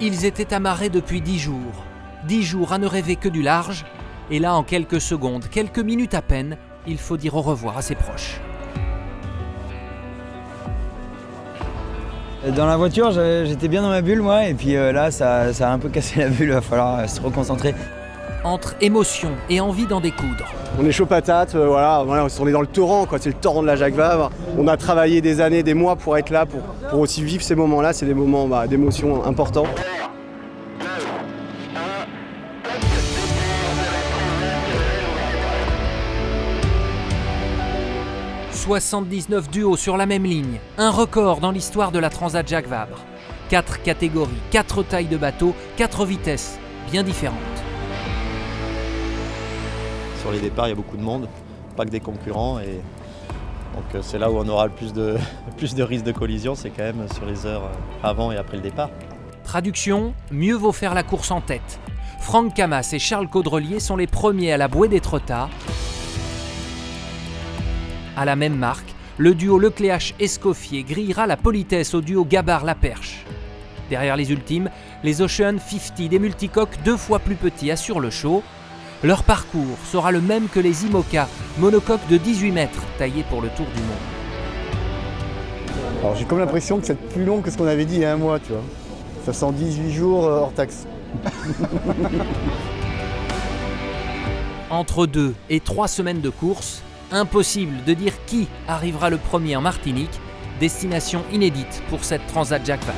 Ils étaient amarrés depuis 10 jours. 10 jours à ne rêver que du large. Et là, en quelques secondes, quelques minutes à peine, il faut dire au revoir à ses proches. Dans la voiture, j'étais bien dans ma bulle, moi, et puis là, ça a un peu cassé la bulle, il va falloir se reconcentrer. Entre émotion et envie d'en découdre. On est chaud patate, voilà, on est dans le torrent, quoi. C'est le torrent de la Jacques Vabre. On a travaillé des années, des mois pour être là, pour aussi vivre ces moments-là. C'est des moments d'émotion importants. « 79 duos sur la même ligne, un record dans l'histoire de la Transat Jacques Vabre. 4 catégories, 4 tailles de bateaux, 4 vitesses, bien différentes. Sur les départs, il y a beaucoup de monde, pas que des concurrents. Et donc c'est là où on aura le plus de risques de collision, c'est quand même sur les heures avant et après le départ. Traduction, mieux vaut faire la course en tête. Franck Camas et Charles Caudrelier sont les premiers à la bouée d'Étretat. À la même marque, le duo Lecléache-Escoffier grillera la politesse au duo Gabard-Laperche. Derrière les ultimes, les Ocean 50 des multicoques 2 fois plus petits assurent le show. Leur parcours sera le même que les IMOCA, monocoques de 18 mètres, taillés pour le tour du monde. Alors j'ai comme l'impression que c'est plus long que ce qu'on avait dit il y a un mois, tu vois. Ça sent 18 jours hors taxe. Entre 2 et 3 semaines de course, impossible de dire qui arrivera le premier en Martinique, destination inédite pour cette Transat Jacques Vabre.